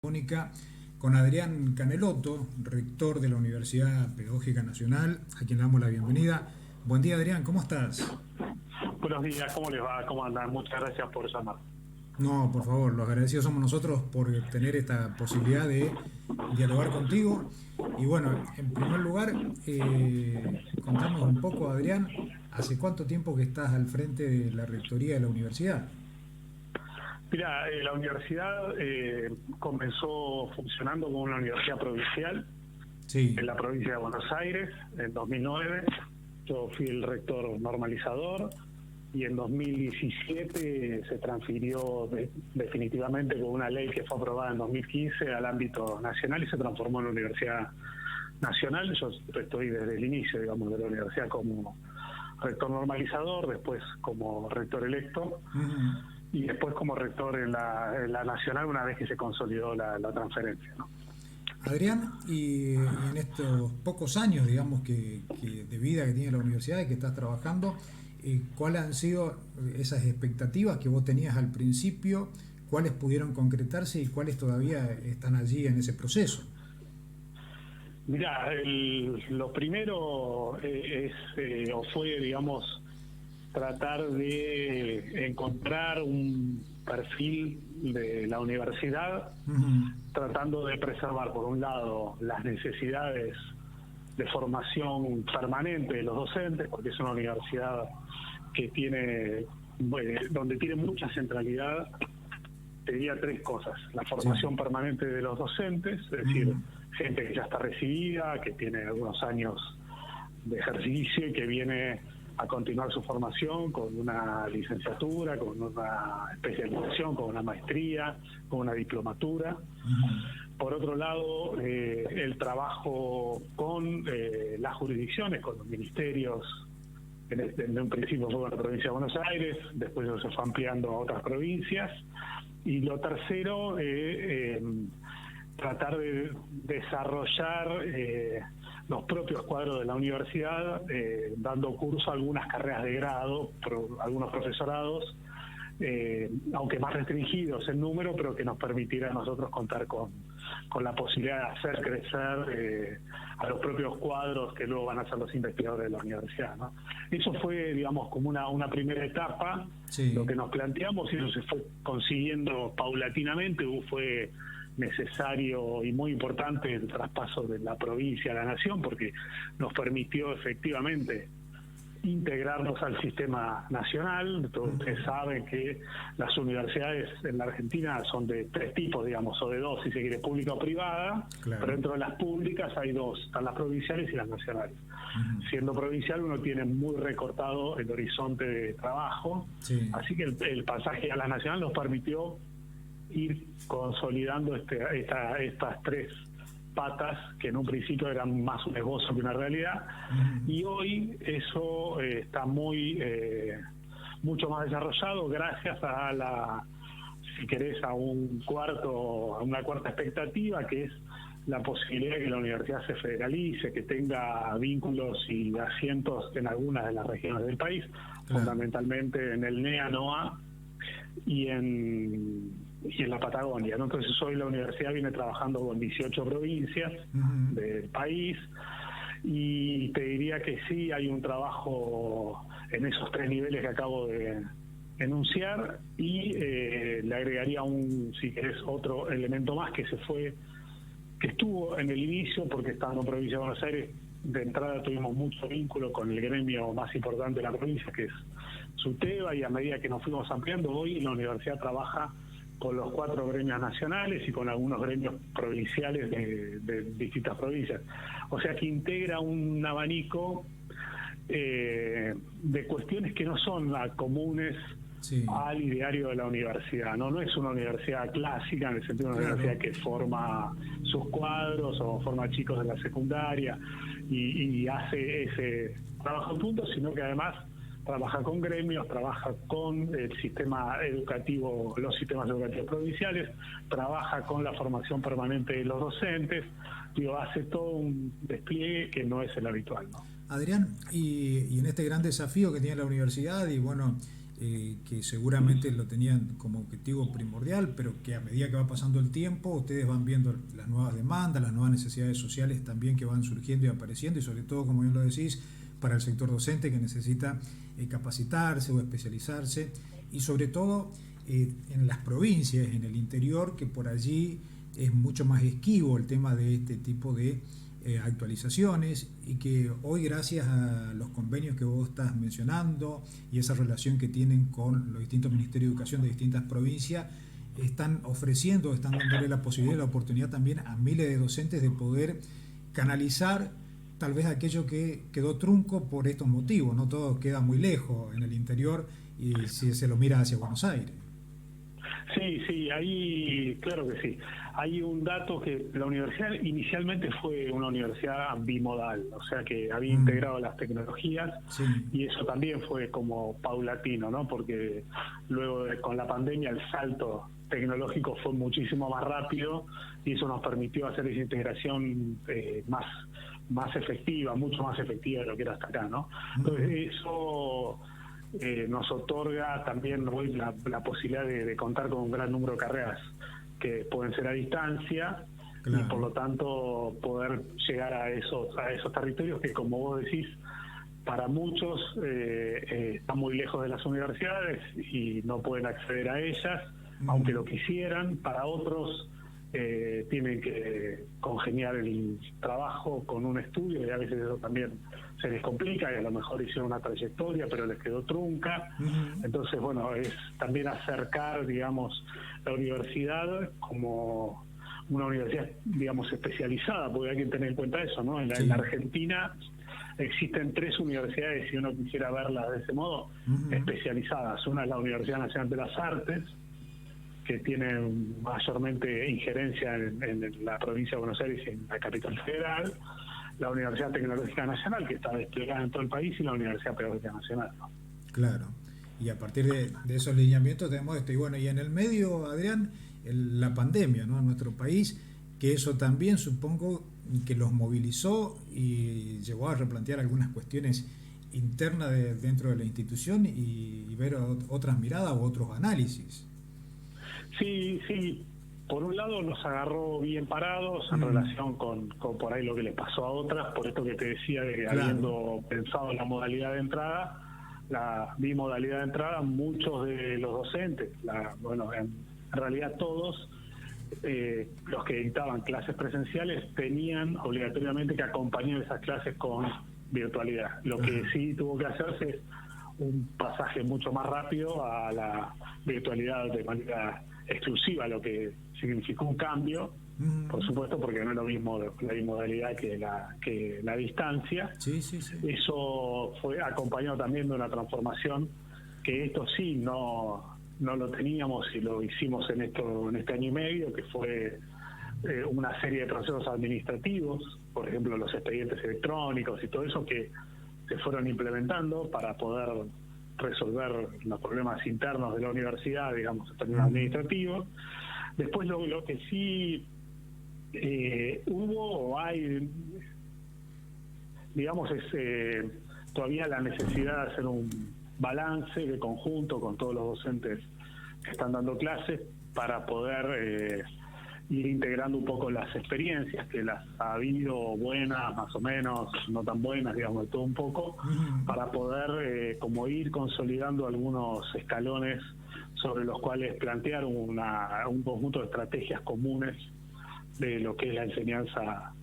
telefónica con Adrián Canelotto, rector de la Universidad Pedagógica Nacional, a quien le damos la bienvenida. Buen día, Adrián, ¿cómo estás? Buenos días, ¿cómo les va? ¿Cómo andan? Muchas gracias por llamar. No, por favor, los agradecidos somos nosotros por tener esta posibilidad de dialogar contigo. Y bueno, en primer lugar, contanos un poco, Adrián, ¿hace cuánto tiempo que estás al frente de la rectoría de la universidad? Mira, la universidad comenzó funcionando como una universidad provincial Sí. en la provincia de Buenos Aires en 2009. Yo fui el rector normalizador y en 2017 se transfirió definitivamente con una ley que fue aprobada en 2015 al ámbito nacional y se transformó en una universidad nacional. Yo estoy desde el inicio, digamos, de la universidad como rector normalizador, después como rector electo. Y después como rector en la nacional una vez que se consolidó la transferencia, ¿no? Adrián, y en estos pocos años, digamos, de vida que tiene la universidad y que estás trabajando, ¿cuáles han sido esas expectativas que vos tenías al principio? ¿Cuáles pudieron concretarse y cuáles todavía están allí en ese proceso? Mira, lo primero o fue, digamos, tratar de encontrar un perfil de la universidad, tratando de preservar, por un lado, las necesidades de formación permanente de los docentes, porque es una universidad que tiene, donde tiene mucha centralidad. Te diría tres cosas: la formación permanente de los docentes, es decir, gente que ya está recibida, que tiene algunos años de ejercicio y que viene a continuar su formación con una licenciatura, con una especialización, con una maestría, con una diplomatura. Por otro lado, el trabajo con las jurisdicciones, con los ministerios. En un principio fue la provincia de Buenos Aires, después se fue ampliando a otras provincias. Y lo tercero, tratar de desarrollar los propios cuadros de la universidad, dando curso a algunas carreras de grado, algunos profesorados, aunque más restringidos en número, pero que nos permitiera a nosotros contar con la posibilidad de hacer crecer a los propios cuadros que luego van a ser los investigadores de la universidad, ¿no? Eso fue, digamos, como una primera etapa, lo que nos planteamos, y eso se fue consiguiendo paulatinamente. Fue necesario y muy importante el traspaso de la provincia a la nación, porque nos permitió efectivamente integrarnos al sistema nacional. Todos ustedes saben que las universidades en la Argentina son de tres tipos, digamos, o de dos, si se quiere, pública o privada. Claro. Pero dentro de las públicas hay dos: están las provinciales y las nacionales. Siendo provincial, uno tiene muy recortado el horizonte de trabajo, así que el pasaje a la nacional nos permitió ir consolidando estas tres patas, que en un principio eran más un esbozo que una realidad. Y hoy eso está mucho más desarrollado gracias a si querés, a una cuarta expectativa, que es la posibilidad de que la universidad se federalice, que tenga vínculos y asientos en algunas de las regiones del país, fundamentalmente en el NEA-NOA y en la Patagonia, ¿no? Entonces hoy la universidad viene trabajando con 18 provincias del país, y te diría que sí hay un trabajo en esos tres niveles que acabo de enunciar, y le agregaría si querés, otro elemento más que estuvo en el inicio, porque estaba en la provincia de Buenos Aires. De entrada tuvimos mucho vínculo con el gremio más importante de la provincia, que es SUTEBA, y a medida que nos fuimos ampliando, hoy la universidad trabaja con los 4 gremios nacionales y con algunos gremios provinciales de distintas provincias. O sea que integra un abanico de cuestiones que no son comunes al ideario de la universidad, ¿no? No es una universidad clásica, en el sentido de una universidad que forma sus cuadros o forma chicos de la secundaria y hace ese trabajo en punto, sino que además trabaja con gremios, trabaja con el sistema educativo, los sistemas educativos provinciales, trabaja con la formación permanente de los docentes, hace todo un despliegue que no es el habitual, ¿no? Adrián, y en este gran desafío que tiene la universidad, y bueno, que seguramente lo tenían como objetivo primordial, pero que a medida que va pasando el tiempo, ustedes van viendo las nuevas demandas, las nuevas necesidades sociales también que van surgiendo y apareciendo, y sobre todo, como bien lo decís, para el sector docente que necesita capacitarse o especializarse, y sobre todo en las provincias, en el interior, que por allí es mucho más esquivo el tema de este tipo de actualizaciones, y que hoy, gracias a los convenios que vos estás mencionando y esa relación que tienen con los distintos ministerios de educación de distintas provincias, están ofreciendo, están dándole la posibilidad y la oportunidad también a miles de docentes de poder canalizar tal vez aquello que quedó trunco por estos motivos. No todo queda muy lejos en el interior, y si se lo mira hacia Buenos Aires. Sí, sí, ahí, claro que sí. Hay un dato que la universidad inicialmente fue una universidad bimodal, o sea que había integrado las tecnologías, Sí. y eso también fue como paulatino, ¿no? Porque luego con la pandemia el salto tecnológico fue muchísimo más rápido, y eso nos permitió hacer esa integración más efectiva, mucho más efectiva de lo que era hasta acá, ¿no? Entonces eso nos otorga también hoy la posibilidad de contar con un gran número de carreras que pueden ser a distancia, claro, y por lo tanto poder llegar a esos territorios que, como vos decís, para muchos están muy lejos de las universidades y no pueden acceder a ellas, aunque lo quisieran. Para otros tienen que congeniar el trabajo con un estudio, y a veces eso también se les complica, y a lo mejor hicieron una trayectoria pero les quedó trunca. Entonces, bueno, es también acercar, digamos, la universidad como una universidad, digamos, especializada, porque hay que tener en cuenta eso, ¿no? En la Argentina existen 3 universidades, si uno quisiera verlas de ese modo, especializadas. Una es la Universidad Nacional de las Artes, que tiene mayormente injerencia en la provincia de Buenos Aires y en la capital federal; la Universidad Tecnológica Nacional, que está desplegada en todo el país; y la Universidad Pedagógica Nacional, ¿no? Claro. Y a partir de esos lineamientos tenemos esto. Y bueno, y en el medio, Adrián, la pandemia, ¿no?, en nuestro país, que eso también supongo que los movilizó y llevó a replantear algunas cuestiones internas dentro de la institución, y ver otras miradas u otros análisis. Sí, sí. Por un lado nos agarró bien parados en relación con por ahí lo que les pasó a otras, por esto que te decía de que, claro, habiendo pensado la modalidad de entrada, la bimodalidad de entrada, muchos de los docentes, en realidad todos los que dictaban clases presenciales tenían obligatoriamente que acompañar esas clases con virtualidad. Lo que sí tuvo que hacerse es un pasaje mucho más rápido a la virtualidad de manera exclusiva, lo que significó un cambio, por supuesto, porque no es lo mismo la bimodalidad que la distancia. Sí, sí, sí. Eso fue acompañado también de una transformación que esto sí no lo teníamos, y lo hicimos en este año y medio, que fue una serie de procesos administrativos, por ejemplo los expedientes electrónicos y todo eso, que se fueron implementando para poder resolver los problemas internos de la universidad, digamos, en términos administrativos. Después lo que sí hubo o hay, digamos, es todavía la necesidad de hacer un balance de conjunto con todos los docentes que están dando clases, para poder ir integrando un poco las experiencias, que las ha habido, buenas, más o menos, no tan buenas, digamos, de todo un poco, para poder como ir consolidando algunos escalones sobre los cuales plantear un conjunto de estrategias comunes de lo que es la enseñanza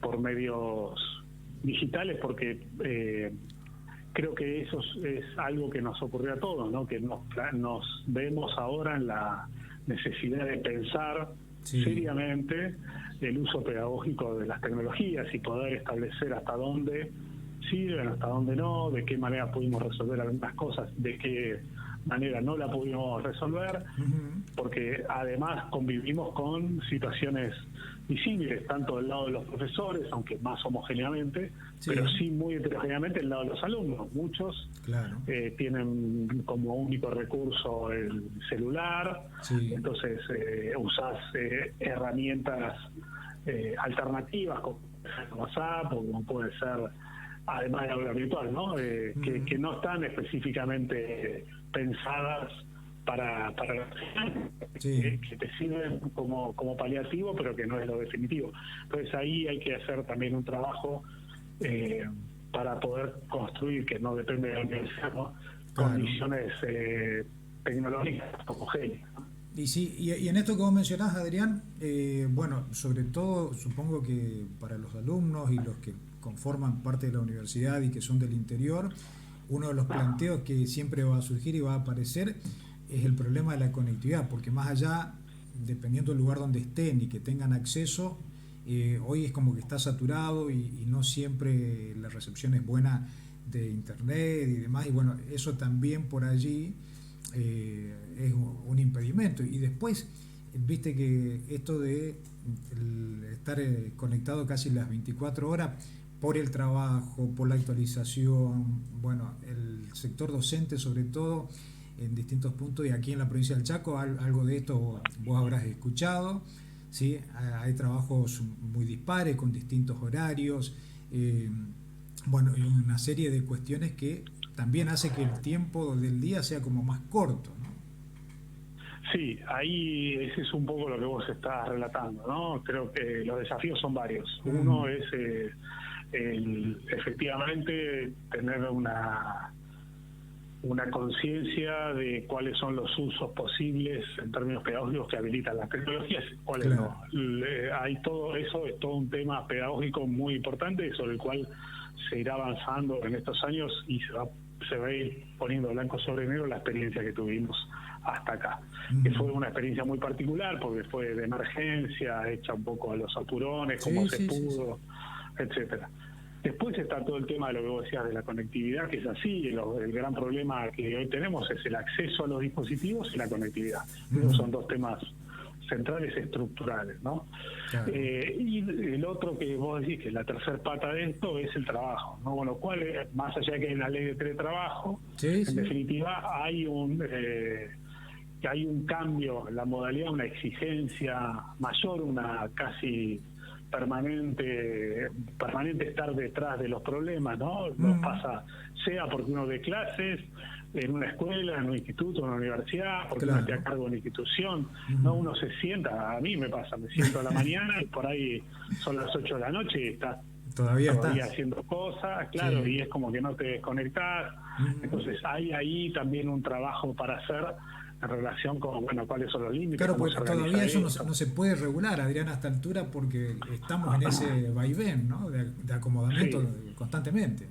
por medios digitales, porque creo que eso es algo que nos ocurrió a todos, ¿no? Que nos vemos ahora en la necesidad de pensar seriamente el uso pedagógico de las tecnologías, y poder establecer hasta dónde sirven, hasta dónde no, de qué manera pudimos resolver algunas cosas, de qué manera no la pudimos resolver, porque además convivimos con situaciones visibles, tanto del lado de los profesores, aunque más homogéneamente, pero sí muy heterogéneamente del lado de los alumnos. Muchos tienen como único recurso el celular, entonces usás herramientas alternativas como WhatsApp, o como puede ser además de aula virtual, ¿no? Que no están específicamente pensadas para que te sirven como paliativo, pero que no es lo definitivo. Entonces ahí hay que hacer también un trabajo para poder construir, que no depende de la universidad, ¿no? Claro. Condiciones tecnológicas homogéneas. Y sí, y en esto que vos mencionás, Adrián, bueno, sobre todo supongo que para los alumnos y los que conforman parte de la universidad y que son del interior, uno de los planteos que siempre va a surgir y va a aparecer es el problema de la conectividad, porque más allá, dependiendo del lugar donde estén y que tengan acceso, hoy es como que está saturado y no siempre la recepción es buena de internet y demás, y bueno, eso también por allí es un impedimento. Y después, viste que esto de estar conectado casi las 24 horas por el trabajo, por la actualización, bueno, el sector docente sobre todo en distintos puntos, y aquí en la provincia del Chaco algo de esto vos habrás escuchado, ¿sí? Hay trabajos muy dispares con distintos horarios, bueno, y una serie de cuestiones que también hace que el tiempo del día sea como más corto, ¿no? Sí, ahí ese es un poco lo que vos estás relatando, ¿no? Creo que los desafíos son varios. Uno es efectivamente tener una conciencia de cuáles son los usos posibles en términos pedagógicos que habilitan las tecnologías, cuáles Claro. no. Hay todo eso, es todo un tema pedagógico muy importante sobre el cual se irá avanzando en estos años y se va a ir poniendo blanco sobre negro la experiencia que tuvimos hasta acá, que fue una experiencia muy particular porque fue de emergencia, hecha un poco a los apurones, como se pudo, etcétera. Después está todo el tema de lo que vos decías de la conectividad, que es así, el gran problema que hoy tenemos es el acceso a los dispositivos y la conectividad. Esos son dos temas centrales estructurales, ¿no? Claro. Y el otro que vos decís, que la tercer pata de esto, es el trabajo, ¿no? Bueno, cuál es, más allá de que hay una ley de teletrabajo, en definitiva hay un cambio en la modalidad, una exigencia mayor, una casi permanente estar detrás de los problemas, ¿no? Nos pasa, sea porque uno dé clases en una escuela, en un instituto, en una universidad, porque uno esté a cargo de una institución, ¿no? Uno se sienta, a mí me pasa, me siento a la mañana y por ahí son las 8 de la noche y estás todavía haciendo cosas, claro, y es como que no te desconectás. Entonces hay ahí también un trabajo para hacer en relación con, bueno, cuáles son los límites. Claro, porque todavía eso no se puede regular, Adrián, a esta altura, porque estamos en ese vaivén, ¿no? De acomodamiento constantemente.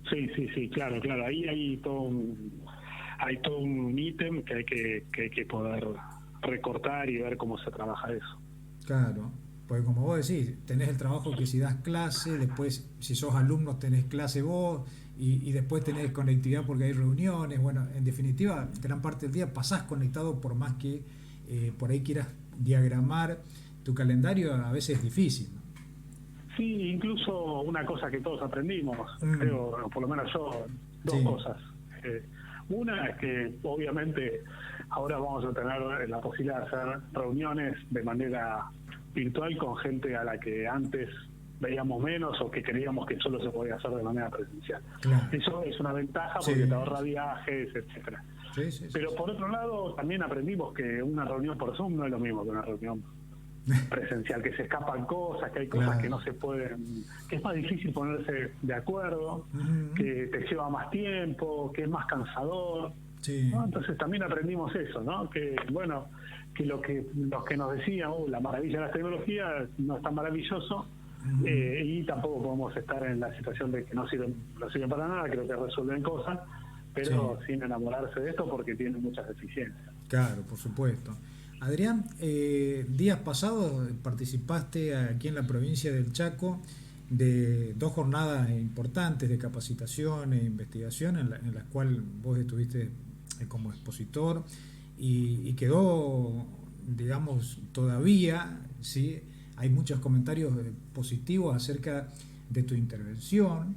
Sí, claro. Ahí hay todo un ítem que hay que poder recortar y ver cómo se trabaja eso. Claro, porque como vos decís, tenés el trabajo que si das clase, después si sos alumnos tenés clase vos, y después tenés conectividad porque hay reuniones. Bueno, en definitiva, gran parte del día pasás conectado, por más que por ahí quieras diagramar tu calendario, a veces es difícil, ¿no? Sí, incluso una cosa que todos aprendimos, creo, por lo menos yo, dos cosas. Una es que obviamente ahora vamos a tener la posibilidad de hacer reuniones de manera virtual con gente a la que antes veíamos menos o que creíamos que solo se podía hacer de manera presencial. Claro. Eso es una ventaja porque te ahorra viajes, etcétera. Pero por otro lado también aprendimos que una reunión por Zoom no es lo mismo que una reunión presencial, que se escapan cosas, que hay cosas que no se pueden, que es más difícil ponerse de acuerdo, que te lleva más tiempo, que es más cansador, ¿no? Entonces también aprendimos eso, ¿no? Que bueno, que los que nos decían, la maravilla de las tecnologías no es tan maravilloso, y tampoco podemos estar en la situación de que no sirven para nada, creo que resuelven cosas, pero sin enamorarse de esto porque tienen muchas deficiencias. Claro, por supuesto. Adrián, días pasados participaste aquí en la provincia del Chaco de 2 jornadas importantes de capacitación e investigación en las cuales vos estuviste como expositor, y quedó, digamos, todavía, ¿sí? Hay muchos comentarios positivos acerca de tu intervención,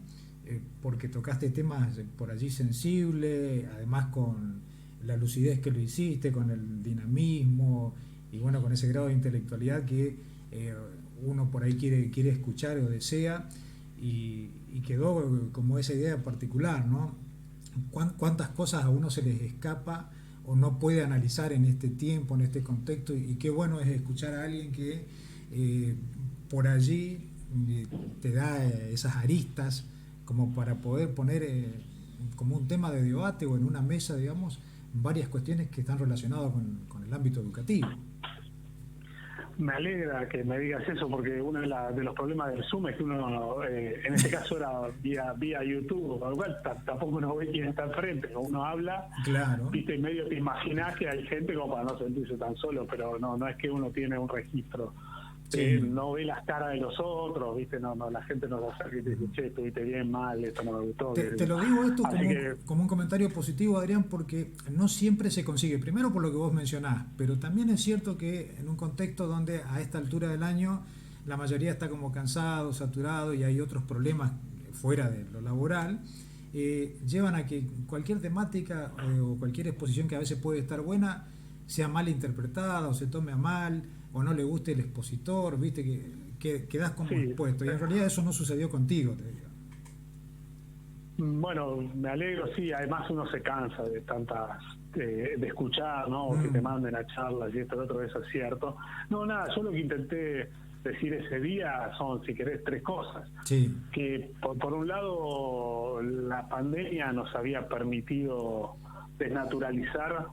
porque tocaste temas por allí sensibles, además con la lucidez que lo hiciste, con el dinamismo y bueno, con ese grado de intelectualidad que uno por ahí quiere escuchar o desea, y quedó como esa idea particular, ¿no? ¿Cuántas cosas a uno se les escapa o no puede analizar en este tiempo, en este contexto? Y qué bueno es escuchar a alguien que por allí te da esas aristas como para poder poner como un tema de debate o en una mesa, digamos, varias cuestiones que están relacionadas con el ámbito educativo. Me alegra que me digas eso, porque uno de los problemas del Zoom es que uno, en este caso era vía YouTube, con lo cual tampoco uno ve quién está enfrente, uno habla, claro. Viste, medio te imaginás que hay gente como para no sentirse tan solo, pero no es que uno tiene un registro. Sí. No ve las caras de los otros, viste, la gente no se acerca y te dice, che, estuviste bien, mal, esto no me gustó. Te lo digo esto como un comentario positivo, Adrián, porque no siempre se consigue, primero por lo que vos mencionás, pero también es cierto que en un contexto donde a esta altura del año la mayoría está como cansado, saturado y hay otros problemas fuera de lo laboral, llevan a que cualquier temática o cualquier exposición que a veces puede estar buena sea mal interpretada o se tome a mal o no le guste el expositor, viste que quedás como expuesto, y en realidad eso no sucedió contigo, te digo. Bueno, me alegro, sí, además uno se cansa de tantas, de escuchar, ¿no? Que te manden a charlas y esto, lo otro, eso es cierto. No, nada, yo lo que intenté decir ese día son, si querés, tres cosas. Sí. Que por un lado, la pandemia nos había permitido desnaturalizar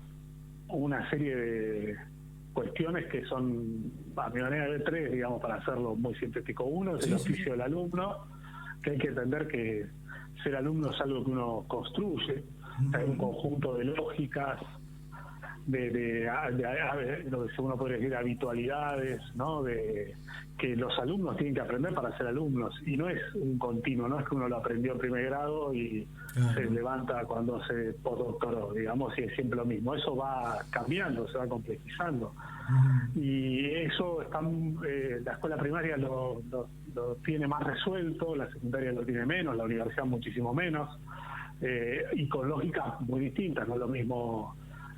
una serie de cuestiones que son, a mi manera de ver, tres, digamos, para hacerlo muy sintético. Uno es el oficio del alumno, que hay que entender que ser alumno es algo que uno construye, hay un conjunto de lógicas, de lo que uno podría decir habitualidades, ¿no? De que los alumnos tienen que aprender para ser alumnos, y no es un continuo, no es que uno lo aprendió en primer grado y se levanta cuando se postdoctoró, digamos, y es siempre lo mismo. Eso va cambiando, se va complejizando, y eso la escuela primaria lo tiene más resuelto, la secundaria lo tiene menos, la universidad muchísimo menos, y con lógicas muy distintas. No es lo mismo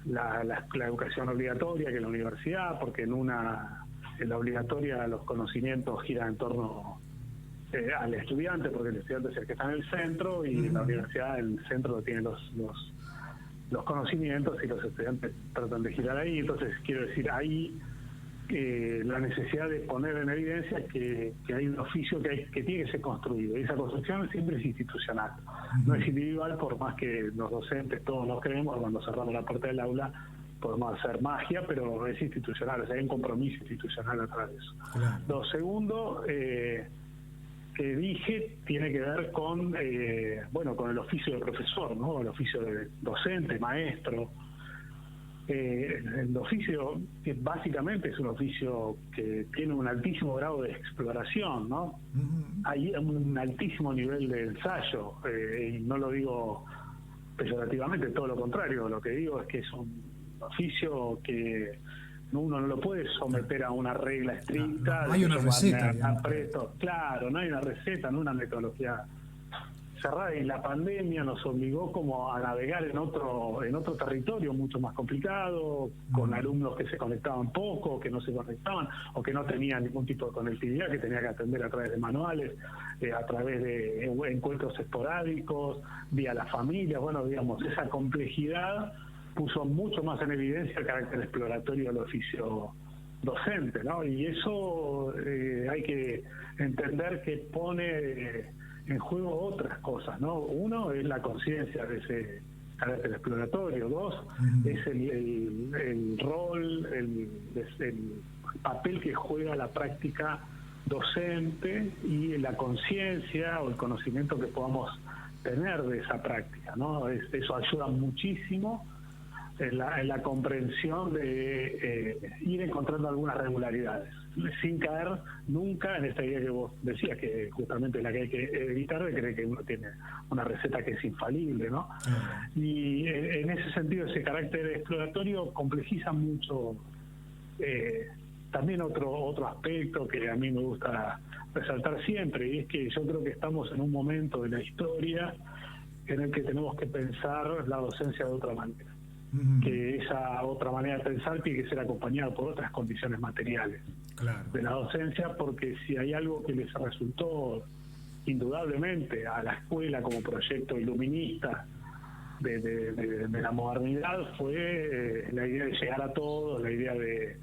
la educación obligatoria que la universidad, porque en la obligatoria los conocimientos giran en torno al estudiante, porque el estudiante es el que está en el centro, y en la universidad el centro tiene los conocimientos y los estudiantes tratan de girar ahí. Entonces, quiero decir, ahí la necesidad de poner en evidencia que hay un oficio que tiene que ser construido, y esa construcción siempre es institucional, no es individual, por más que los docentes todos nos creemos, cuando cerramos la puerta del aula podemos hacer magia, pero es institucional, o sea, hay un compromiso institucional atrás de eso. Claro. Lo segundo que dije tiene que ver con con el oficio de profesor, ¿no? El oficio de docente, maestro. El oficio, que básicamente es un oficio que tiene un altísimo grado de exploración, ¿no? Hay un altísimo nivel de ensayo, y no lo digo peyorativamente, todo lo contrario. Lo que digo es que es un oficio que uno no lo puede someter a una regla estricta. No hay una receta. Claro, no hay una receta, no una metodología cerrada, y la pandemia nos obligó como a navegar en otro territorio mucho más complicado, con alumnos que se conectaban poco, que no se conectaban, o que no tenían ningún tipo de conectividad, que tenía que atender a través de manuales, a través de encuentros esporádicos, vía la familia. Bueno, digamos, esa complejidad puso mucho más en evidencia el carácter exploratorio del oficio docente, ¿no? Y eso hay que entender que pone en juego otras cosas, ¿no? Uno es la conciencia de ese carácter exploratorio. Dos, es el rol, el papel que juega la práctica docente y la conciencia o el conocimiento que podamos tener de esa práctica, ¿no? Eso ayuda muchísimo en la comprensión de ir encontrando algunas regularidades, sin caer nunca en esta idea que vos decías, que justamente es la que hay que evitar, de creer que uno tiene una receta que es infalible, ¿no? Y en ese sentido, ese carácter exploratorio complejiza mucho también otro aspecto que a mí me gusta resaltar siempre, y es que yo creo que estamos en un momento de la historia en el que tenemos que pensar la docencia de otra manera. Que esa otra manera de pensar tiene que ser acompañada por otras condiciones materiales de la docencia, porque si hay algo que les resultó indudablemente a la escuela como proyecto iluminista de la modernidad fue la idea de llegar a todos, la idea de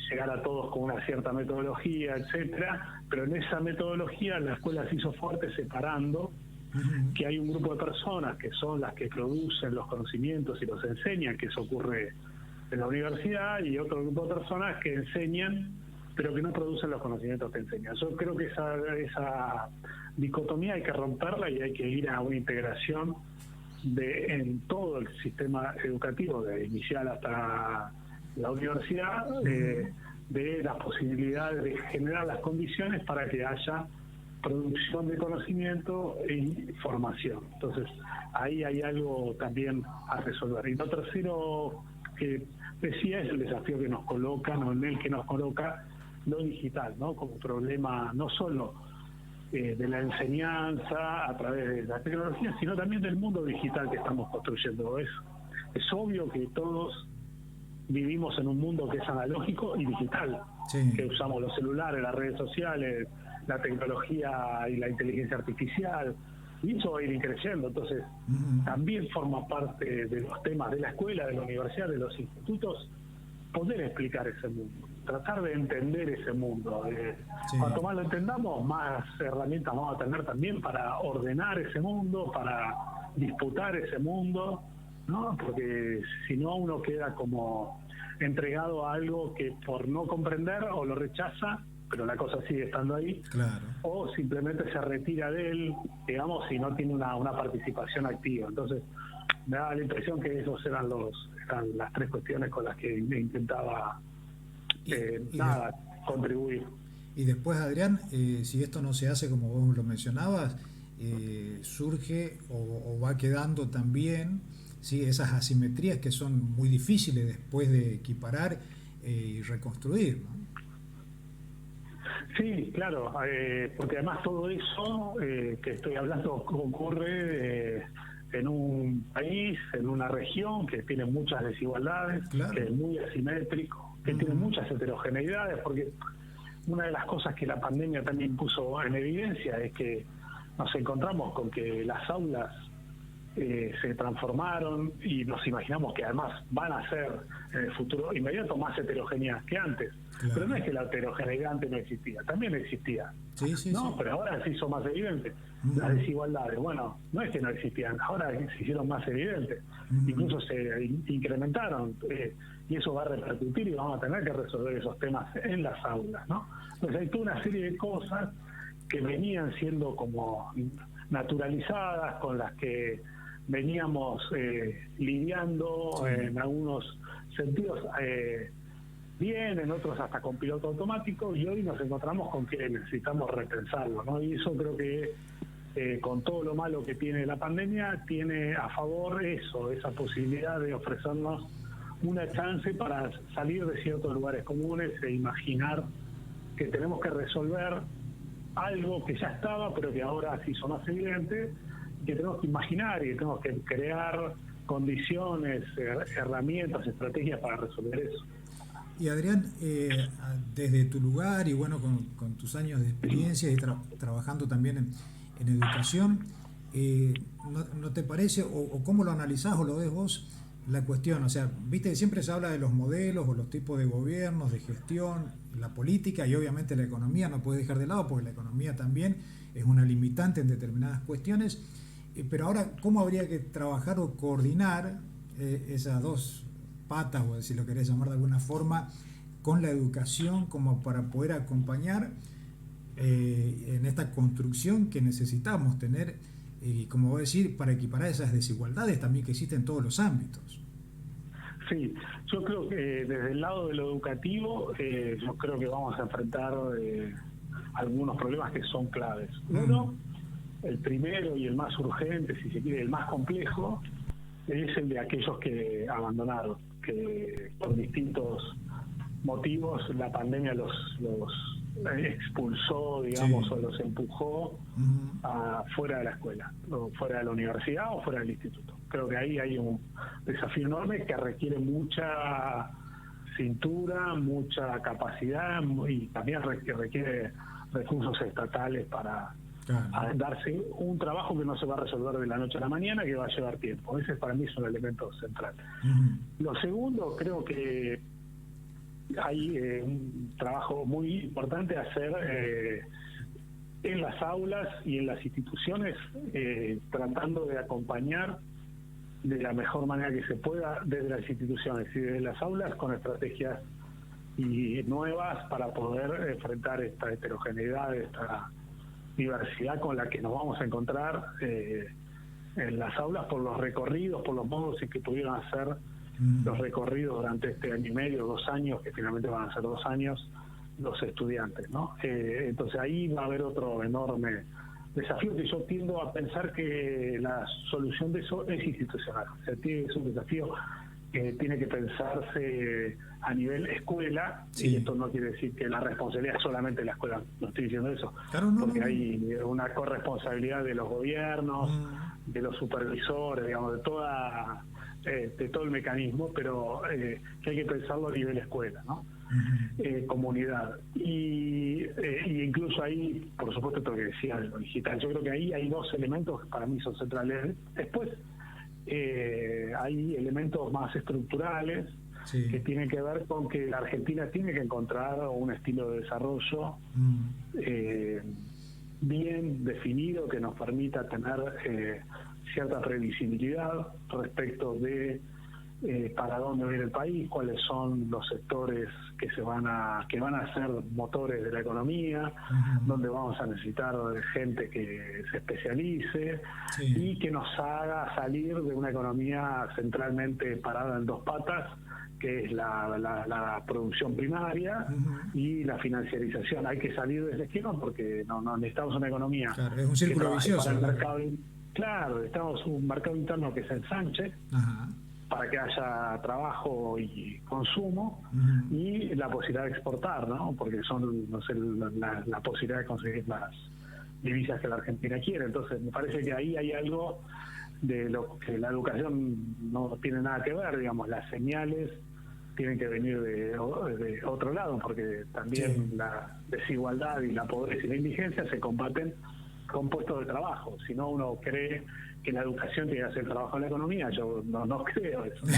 llegar a todos con una cierta metodología, etcétera, pero en esa metodología la escuela se hizo fuerte separando que hay un grupo de personas que son las que producen los conocimientos y los enseñan, que eso ocurre en la universidad, y otro grupo de personas que enseñan pero que no producen los conocimientos que enseñan. Yo creo que esa dicotomía hay que romperla y hay que ir a una integración en todo el sistema educativo, de inicial hasta la universidad, de las posibilidades de generar las condiciones para que haya producción de conocimiento y formación. Entonces, ahí hay algo también a resolver. Y lo tercero que decía es el desafío que nos colocan, o en el que nos coloca lo digital, ¿no? Como problema no solo de la enseñanza a través de la tecnología, sino también del mundo digital que estamos construyendo. Es obvio que todos vivimos en un mundo que es analógico y digital, sí, que usamos los celulares, las redes sociales, la tecnología y la inteligencia artificial, y eso va a ir creciendo. Entonces, también forma parte de los temas de la escuela, de la universidad, de los institutos, poder explicar ese mundo, tratar de entender ese mundo. Sí. Cuanto más lo entendamos, más herramientas vamos a tener también para ordenar ese mundo, para disputar ese mundo, ¿no? Porque si no, uno queda como entregado a algo que por no comprender o lo rechaza, pero la cosa sigue estando ahí, claro, o simplemente se retira de él, digamos, y no tiene una participación activa. Entonces, me da la impresión que esos eran las tres cuestiones con las que intentaba contribuir. Y después, Adrián, si esto no se hace como vos lo mencionabas, surge o va quedando también, ¿sí?, esas asimetrías que son muy difíciles después de equiparar y reconstruir, ¿no? Sí, claro, porque además todo eso que estoy hablando ocurre en un país, en una región que tiene muchas desigualdades, claro, que es muy asimétrico, que tiene muchas heterogeneidades, porque una de las cosas que la pandemia también puso en evidencia es que nos encontramos con que las aulas se transformaron y nos imaginamos que además van a ser en el futuro inmediato más heterogéneas que antes. Claro. Pero no es que la heterogeneidad antes no existía, también existía. Sí, sí, no, sí. Pero ahora se hizo más evidente. Las desigualdades, bueno, no es que no existían, ahora se hicieron más evidentes. Incluso se incrementaron, y eso va a repercutir y vamos a tener que resolver esos temas en las aulas, ¿no? Entonces hay toda una serie de cosas que venían siendo como naturalizadas, con las que veníamos lidiando en algunos sentidos bien, en otros hasta con piloto automático, y hoy nos encontramos con que necesitamos repensarlo, ¿no? Y eso creo que con todo lo malo que tiene la pandemia, tiene a favor esa posibilidad de ofrecernos una chance para salir de ciertos lugares comunes e imaginar que tenemos que resolver algo que ya estaba, pero que ahora se hizo más evidente, que tenemos que imaginar y que tenemos que crear condiciones, herramientas, estrategias para resolver eso. Y Adrián, desde tu lugar y bueno, con tus años de experiencia y trabajando también en educación, ¿no te parece, o cómo lo analizás o lo ves vos, la cuestión? O sea, viste que siempre se habla de los modelos o los tipos de gobiernos, de gestión, la política y obviamente la economía no puede dejar de lado, porque la economía también es una limitante en determinadas cuestiones, pero ahora, ¿cómo habría que trabajar o coordinar esas dos patas, o si lo querés llamar de alguna forma, con la educación, como para poder acompañar en esta construcción que necesitamos tener, como voy a decir, para equiparar esas desigualdades también que existen en todos los ámbitos? Sí, yo creo que desde el lado de lo educativo, yo creo que vamos a enfrentar algunos problemas que son claves. Uno, el primero y el más urgente, si se quiere, el más complejo, es el de aquellos que abandonaron, que por distintos motivos la pandemia los expulsó, digamos, sí, o los empujó fuera de la escuela, o fuera de la universidad o fuera del instituto. Creo que ahí hay un desafío enorme que requiere mucha cintura, mucha capacidad y también requiere recursos estatales para Claro. a darse un trabajo que no se va a resolver de la noche a la mañana, que va a llevar tiempo. Ese para mí es un elemento central. Lo segundo, creo que hay un trabajo muy importante a hacer en las aulas y en las instituciones, tratando de acompañar de la mejor manera que se pueda desde las instituciones y desde las aulas, con estrategias y nuevas para poder enfrentar esta heterogeneidad, esta diversidad con la que nos vamos a encontrar en las aulas, por los recorridos, por los modos en que pudieron hacer los recorridos durante este año y medio, 2 años, que finalmente van a ser 2 años, los estudiantes, ¿no? Entonces ahí va a haber otro enorme desafío, que yo tiendo a pensar que la solución de eso es institucional. O sea, es un desafío que tiene que pensarse a nivel escuela, sí. Y esto no quiere decir que la responsabilidad es solamente de la escuela, no estoy diciendo eso, claro, no, porque no. hay una corresponsabilidad de los gobiernos, de los supervisores, digamos, de todo el mecanismo, pero que hay que pensarlo a nivel escuela, ¿no? Comunidad. Y incluso ahí, por supuesto, esto que decía de lo digital, yo creo que ahí hay 2 elementos que para mí son centrales. Después hay elementos más estructurales, sí, que tienen que ver con que la Argentina tiene que encontrar un estilo de desarrollo bien definido, que nos permita tener cierta previsibilidad respecto de para dónde va a ir el país, cuáles son los sectores que van a ser motores de la economía, donde vamos a necesitar gente que se especialice, sí, y que nos haga salir de una economía centralmente parada en 2 patas, que es la producción primaria y la financiarización. Hay que salir de ese esquema porque no necesitamos una economía, claro, es un círculo vicioso, para el mercado. Claro, necesitamos un mercado interno que se ensanche, para que haya trabajo y consumo, y la posibilidad de exportar, ¿no? Porque son, no sé, la posibilidad de conseguir las divisas que la Argentina quiere. Entonces me parece que ahí hay algo de lo que la educación no tiene nada que ver, digamos. Las señales tienen que venir de otro lado, porque también, sí, la desigualdad y la pobreza y la indigencia se combaten con puestos de trabajo. Si no, uno cree que la educación tiene que hacer el trabajo de la economía. Yo no creo eso, ¿no?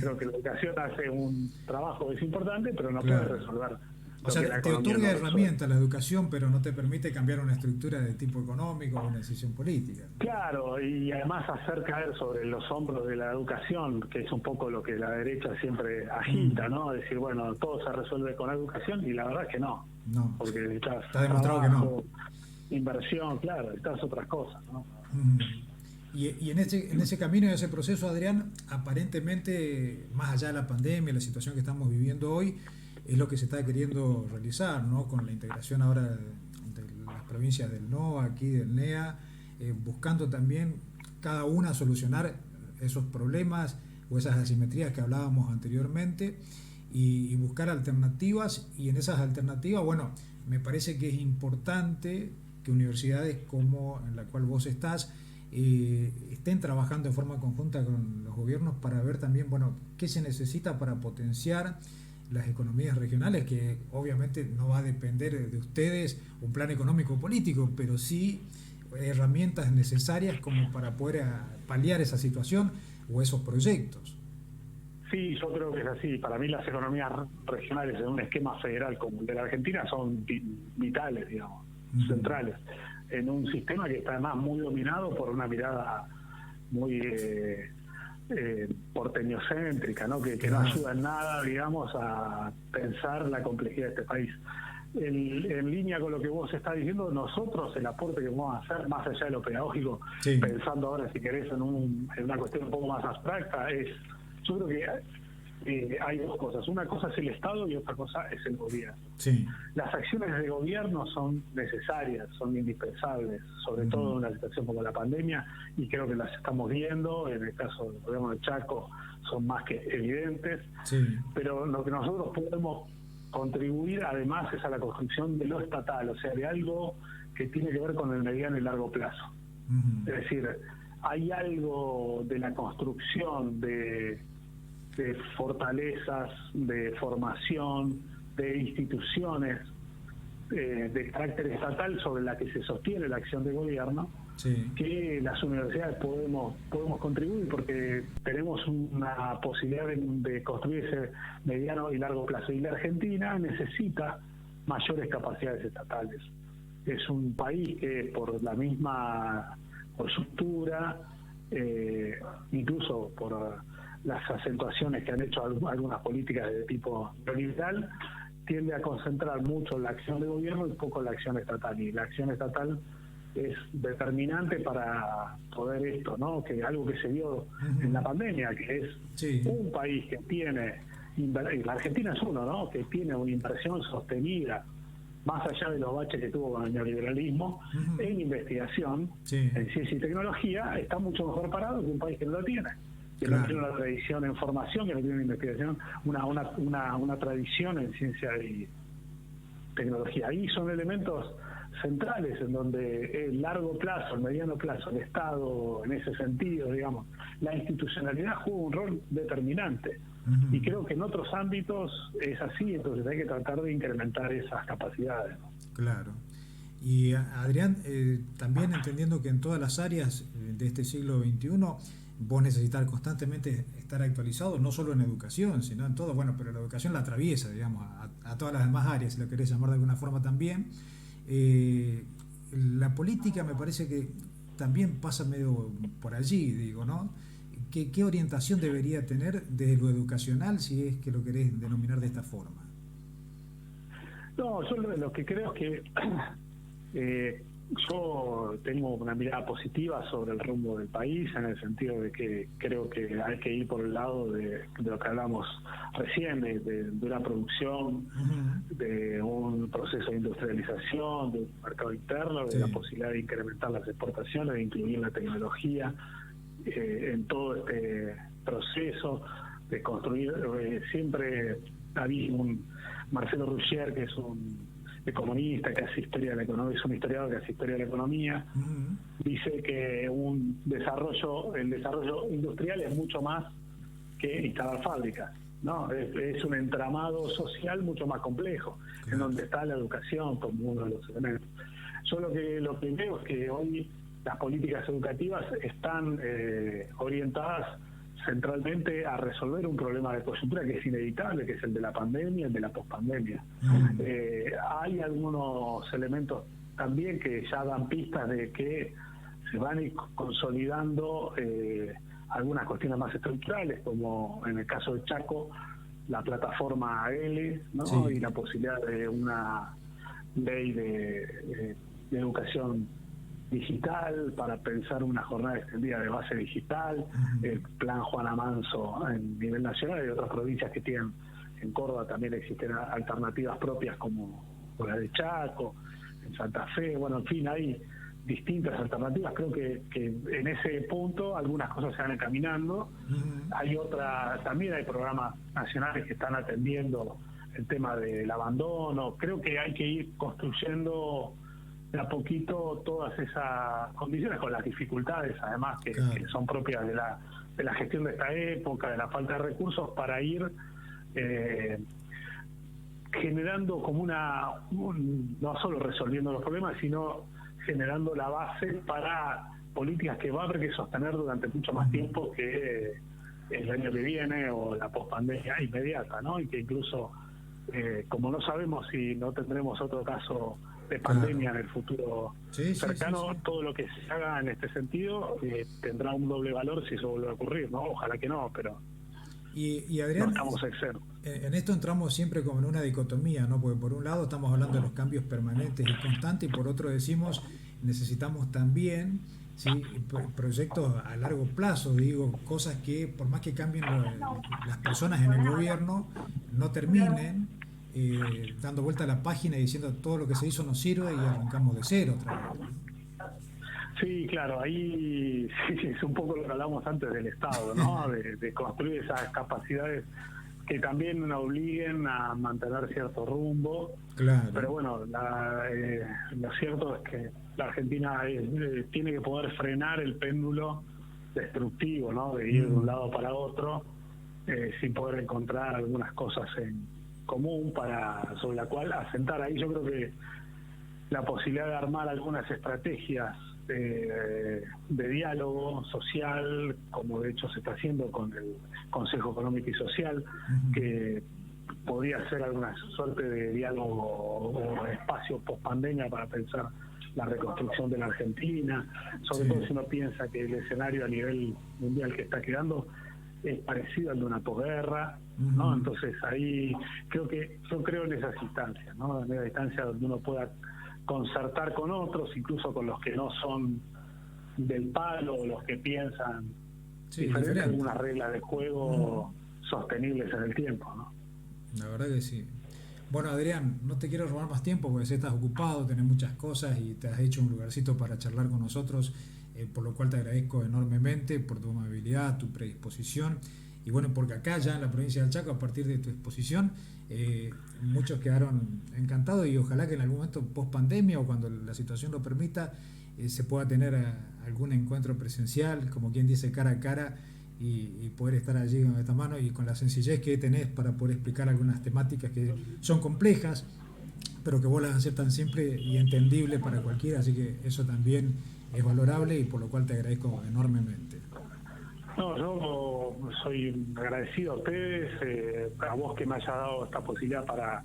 Creo que la educación hace un trabajo que es importante, pero no, claro, puede resolver. O sea, te otorga herramientas la educación, pero no te permite cambiar una estructura de tipo económico o una decisión política. Claro, y además hacer caer sobre los hombros de la educación, que es un poco lo que la derecha siempre agita, ¿no? Decir, bueno, todo se resuelve con la educación, y la verdad es que no. No, porque está demostrado trabajo, que no. Inversión, claro, estas otras cosas, ¿no? Y en ese camino y ese proceso, Adrián, aparentemente, más allá de la pandemia, la situación que estamos viviendo hoy, es lo que se está queriendo realizar, ¿no? Con la integración ahora de las provincias del NOA, aquí del NEA, buscando también cada una solucionar esos problemas o esas asimetrías que hablábamos anteriormente, y buscar alternativas. Y en esas alternativas, bueno, me parece que es importante que universidades como en la cual vos estás estén trabajando de forma conjunta con los gobiernos para ver también, bueno, qué se necesita para potenciar las economías regionales, que obviamente no va a depender de ustedes un plan económico o político, pero sí herramientas necesarias como para poder paliar esa situación o esos proyectos. Sí, yo creo que es así. Para mí las economías regionales en un esquema federal como el de la Argentina son vitales, digamos, centrales, en un sistema que está además muy dominado por una mirada muy porteñocéntrica, ¿no? Que no ayuda en nada, digamos, a pensar la complejidad de este país. En línea con lo que vos estás diciendo, nosotros el aporte que vamos a hacer, más allá de lo pedagógico, sí, pensando ahora, si querés, en una cuestión un poco más abstracta, yo creo que hay 2 cosas. Una cosa es el Estado y otra cosa es el gobierno. Sí. Las acciones de gobierno son necesarias, son indispensables, sobre todo en una situación como la pandemia, y creo que las estamos viendo. En el caso del gobierno de Chaco son más que evidentes, sí, pero lo que nosotros podemos contribuir además es a la construcción de lo estatal, o sea, de algo que tiene que ver con el mediano y largo plazo. Es decir, hay algo de la construcción de fortalezas, de formación, de instituciones de carácter estatal sobre la que se sostiene la acción de gobierno, sí, que las universidades podemos contribuir porque tenemos una posibilidad de construir ese mediano y largo plazo. Y la Argentina necesita mayores capacidades estatales. Es un país que por la misma estructura, incluso por las acentuaciones que han hecho algunas políticas de tipo neoliberal, tiende a concentrar mucho la acción de gobierno y poco la acción estatal. Y la acción estatal es determinante para poder esto, ¿no? Que algo que se vio en la pandemia, que es sí, un país que tiene, y la Argentina es uno, ¿no? Que tiene una inversión sostenida, más allá de los baches que tuvo con el neoliberalismo, en investigación, sí, en ciencia y tecnología, está mucho mejor parado que un país que no lo tiene. Que no tiene una tradición en formación, que no tiene una investigación, una tradición en ciencia y tecnología. Ahí son elementos centrales en donde el largo plazo, el mediano plazo, el Estado, en ese sentido, digamos, la institucionalidad juega un rol determinante. Y creo que en otros ámbitos es así, entonces hay que tratar de incrementar esas capacidades, ¿no? claro. Y Adrián, también entendiendo que en todas las áreas de este siglo XXI vos necesitas constantemente estar actualizado, no solo en educación, sino en todo, bueno, pero la educación la atraviesa, digamos, a todas las demás áreas, si lo querés llamar de alguna forma también. Eh, la política me parece que también pasa medio por allí, digo, ¿no? ¿Qué orientación debería tener desde lo educacional, si es que lo querés denominar de esta forma? No, yo lo que creo es que yo tengo una mirada positiva sobre el rumbo del país, en el sentido de que creo que hay que ir por el lado de lo que hablamos recién, de una producción, de un proceso de industrialización, de un mercado interno, de la posibilidad de incrementar las exportaciones, de incluir la tecnología en todo este proceso, de construir. Siempre había un Marcelo Ruscher, que es un economista que hace historia de la economía, es un historiador que hace historia de la economía, dice que el desarrollo industrial es mucho más que instalar fábricas, ¿no? Es un entramado social mucho más complejo, en donde está la educación como uno de los elementos. Yo lo que veo es que hoy las políticas educativas están orientadas centralmente a resolver un problema de coyuntura que es inevitable, que es el de la pandemia, el de la pospandemia. Hay algunos elementos también que ya dan pistas de que se van a ir consolidando algunas cuestiones más estructurales, como en el caso de Chaco, la plataforma AL, ¿no? Y la posibilidad de una ley de educación digital para pensar una jornada extendida de base digital, el plan Juana Manso a nivel nacional y otras provincias que tienen. En Córdoba también existen alternativas propias como la de Chaco, en Santa Fe, bueno, en fin, hay distintas alternativas. Creo que en ese punto algunas cosas se van encaminando. Hay también hay programas nacionales que están atendiendo el tema del abandono. Creo que hay que ir construyendo de a poquito todas esas condiciones, con las dificultades además que son propias de la gestión de esta época, de la falta de recursos, para ir generando como no solo resolviendo los problemas, sino generando la base para políticas que va a haber que sostener durante mucho más tiempo que el año que viene o la pospandemia inmediata, ¿no? Y que incluso, como no sabemos si no tendremos otro caso de pandemia en el futuro cercano, todo lo que se haga en este sentido tendrá un doble valor si eso vuelve a ocurrir, ¿no? Ojalá que no, pero y Adrián, no estamos exentos. En esto entramos siempre como en una dicotomía, ¿no? Porque por un lado estamos hablando de los cambios permanentes y constantes, y por otro decimos necesitamos también proyectos a largo plazo, digo, cosas que por más que cambien las personas en el gobierno, no terminen dando vuelta a la página y diciendo todo lo que se hizo no sirve y arrancamos de cero otra vez, ¿no? Sí, claro, ahí sí, es un poco lo que hablamos antes del Estado, ¿no? De construir esas capacidades que también nos obliguen a mantener cierto rumbo. Claro. Pero bueno, lo cierto es que la Argentina tiene que poder frenar el péndulo destructivo, ¿no? De ir de un lado para otro, sin poder encontrar algunas cosas en común sobre la cual asentar. Ahí yo creo que la posibilidad de armar algunas estrategias de diálogo social, como de hecho se está haciendo con el Consejo Económico y Social, que podría ser alguna suerte de diálogo o espacio post-pandemia para pensar la reconstrucción de la Argentina, sobre todo si uno piensa que el escenario a nivel mundial que está quedando es parecido al de una posguerra, ¿no? Entonces ahí yo creo en esas instancias, ¿no? En esa instancia donde uno pueda concertar con otros, incluso con los que no son del palo, o los que piensan diferente, algunas reglas de juego sostenibles en el tiempo, ¿no? La verdad que sí. Bueno, Adrián, no te quiero robar más tiempo porque sé que estás ocupado, tenés muchas cosas y te has hecho un lugarcito para charlar con nosotros, por lo cual te agradezco enormemente por tu amabilidad, tu predisposición. Y bueno, porque acá ya en la provincia del Chaco, a partir de tu exposición, muchos quedaron encantados y ojalá que en algún momento post pandemia o cuando la situación lo permita, se pueda tener algún encuentro presencial, como quien dice, cara a cara, y poder estar allí con esta mano y con la sencillez que tenés para poder explicar algunas temáticas que son complejas, pero que vos las haces tan simple y entendible para cualquiera, así que eso también es valorable y por lo cual te agradezco enormemente. No, yo soy agradecido a ustedes, a vos que me haya dado esta posibilidad para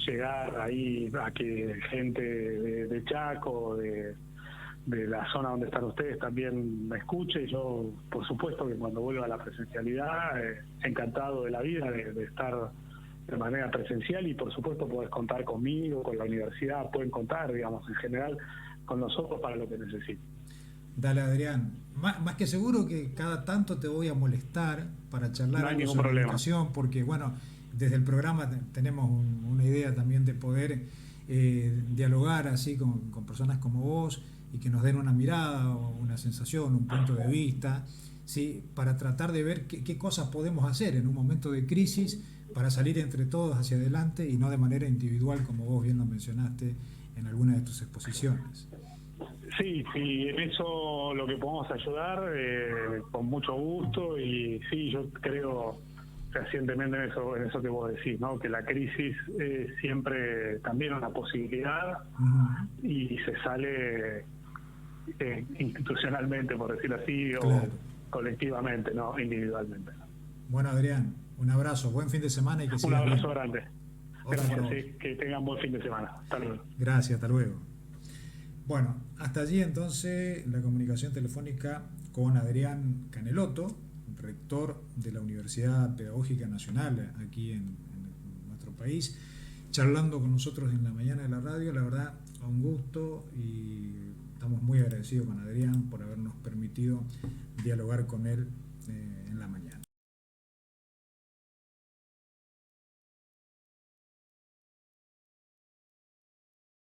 llegar ahí a que gente de Chaco, de la zona donde están ustedes también me escuche. Yo, por supuesto, que cuando vuelva a la presencialidad, encantado de la vida, de estar de manera presencial, y por supuesto podés contar conmigo, con la universidad, pueden contar, digamos, en general, con nosotros para lo que necesiten. Dale, Adrián. Más que seguro que cada tanto te voy a molestar para charlar No hay algo ningún sobre problema. educación, porque bueno, desde el programa tenemos una idea también de poder dialogar así con personas como vos y que nos den una mirada o una sensación, un punto de vista, ¿sí? Para tratar de ver qué cosas podemos hacer en un momento de crisis para salir entre todos hacia adelante y no de manera individual, como vos bien lo mencionaste en alguna de tus exposiciones. Sí, en eso lo que podemos ayudar, con mucho gusto, y sí, yo creo recientemente en eso que vos decís, ¿no? Que la crisis es siempre también una posibilidad y se sale institucionalmente, por decirlo así, Claro. o colectivamente, no individualmente. Bueno, Adrián, un abrazo, buen fin de semana y que sigas bien. Un abrazo grande. Gracias, que tengan buen fin de semana. Hasta luego. Gracias, hasta luego. Bueno, hasta allí entonces la comunicación telefónica con Adrián Canelotto, rector de la Universidad Pedagógica Nacional aquí en nuestro país, charlando con nosotros en la mañana de la radio. La verdad, un gusto, y estamos muy agradecidos con Adrián por habernos permitido dialogar con él en la mañana.